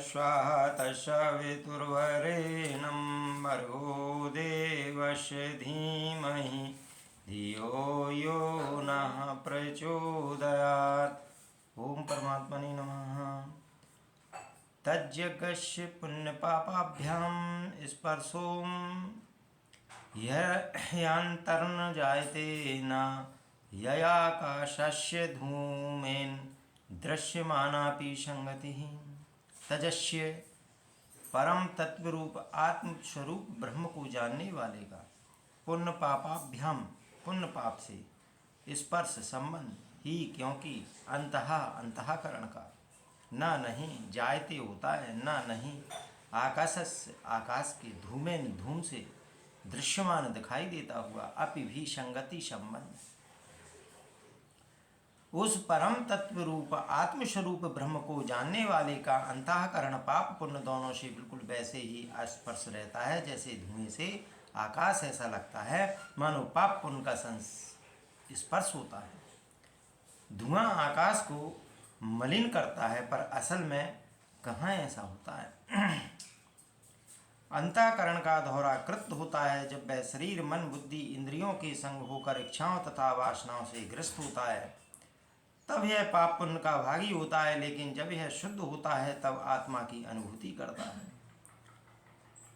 स्वाहा तस्वितुर्वरेण्यं भर्गो देवस्य धीमहि धियो यो नः प्रचोदयात्। ओम परमात्मने नमः। तज्जगस्य पुण्यपापाभ्यां स्पर्शो ह्यन्तर्न जायते न ययाकाशस्य धूमेन दृश्यमानापि संगतिः। तजस्य परम तत्वरूप आत्म स्वरूप ब्रह्म को जानने वाले का पुण्य पापाभ्याम पुण्य पाप से स्पर्श संबंध ही, क्योंकि अंतःकरण का ना नहीं जायते होता है, ना नहीं आकाश के धूमेन धूम से दृश्यमान दिखाई देता हुआ अपि भी संगति संबंध। उस परम तत्व रूप आत्मस्वरूप ब्रह्म को जानने वाले का अंतःकरण पाप पुण्य दोनों से बिल्कुल वैसे ही स्पर्श रहता है जैसे धुएं से आकाश ऐसा लगता है मानो पाप पुण्य का स्पर्श होता है। धुआं आकाश को मलिन करता है पर असल में कहाँ ऐसा होता है। अंतःकरण का दोहरा कृत होता है जब वह शरीर मन बुद्धि इंद्रियों के संग होकर इच्छाओं तथा वासनाओं से ग्रस्त होता है, तब यह पाप पुण्य का भागी होता है। लेकिन जब यह शुद्ध होता है तब आत्मा की अनुभूति करता है,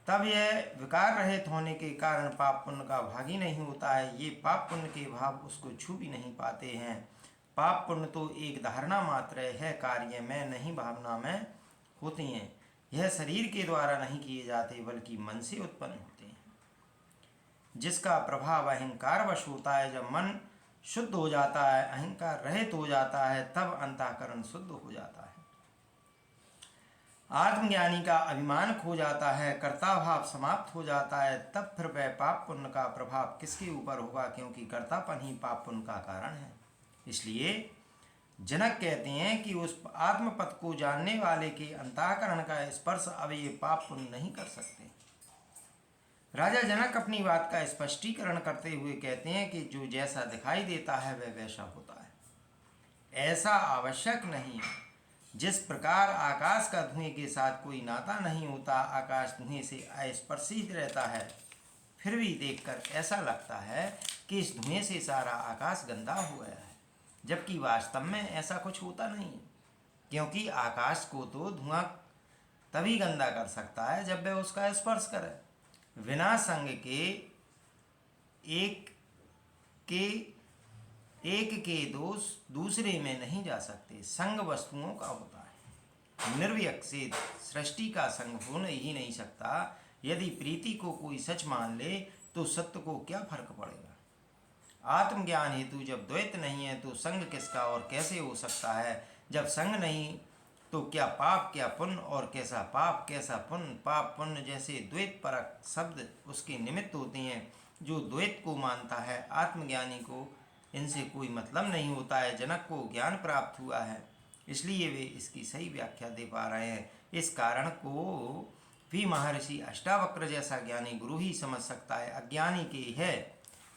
तब यह विकार रहित होने के कारण पाप पुण्य का भागी नहीं होता है। ये पाप पुण्य के भाव उसको छू भी नहीं पाते हैं। पाप पुण्य तो एक धारणा मात्र है, कार्य में नहीं भावना में होते हैं। यह शरीर के द्वारा नहीं किए जाते बल्कि मन से उत्पन्न होते हैं, जिसका प्रभाव अहंकार वश होता है। जब मन शुद्ध हो जाता है, अहंकार रहित हो जाता है, तब अंतःकरण शुद्ध हो जाता है। आत्मज्ञानी का अभिमान खो जाता है, कर्ता भाव समाप्त हो जाता है। तब फिर वह पाप पुण्य का प्रभाव किसके ऊपर होगा, क्योंकि कर्तापन ही पाप पुण्य का कारण है। इसलिए जनक कहते हैं कि उस आत्मपद को जानने वाले के अंतःकरण का स्पर्श अब ये पाप पुण्य नहीं कर सकते। राजा जनक अपनी बात का स्पष्टीकरण करते हुए कहते हैं कि जो जैसा दिखाई देता है वह वैसा होता है, ऐसा आवश्यक नहीं है। जिस प्रकार आकाश का धुएं के साथ कोई नाता नहीं होता, आकाश धुएं से अस्पर्शित रहता है, फिर भी देखकर ऐसा लगता है कि इस धुएं से सारा आकाश गंदा हो गया है, जबकि वास्तव में ऐसा कुछ होता नहीं है। क्योंकि आकाश को तो धुआं तभी गंदा कर सकता है जब वह उसका स्पर्श करे। बिना संग के एक के दोष दूसरे में नहीं जा सकते। संग वस्तुओं का होता है, निर्व्यक से सृष्टि का संग हो ही नहीं सकता। यदि प्रीति को कोई सच मान ले तो सत्य को क्या फर्क पड़ेगा। आत्मज्ञान हेतु जब द्वैत नहीं है तो संग किसका और कैसे हो सकता है। जब संग नहीं तो क्या पाप क्या पुण्य, और कैसा पाप कैसा पुण्य। पाप पुण्य जैसे द्वैत परक शब्द उसके निमित्त होते हैं। जो द्वैत को मानता है आत्मज्ञानी को इनसे कोई मतलब नहीं होता है। जनक को ज्ञान प्राप्त हुआ है, इसलिए वे इसकी सही व्याख्या दे पा रहे हैं। इस कारण को भी महर्षि अष्टावक्र जैसा ज्ञानी गुरु ही समझ सकता है। अज्ञानी के है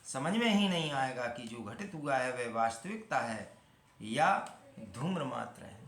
समझ में ही नहीं आएगा कि जो घटित हुआ है वह वास्तविकता है या धूम्र मात्र है।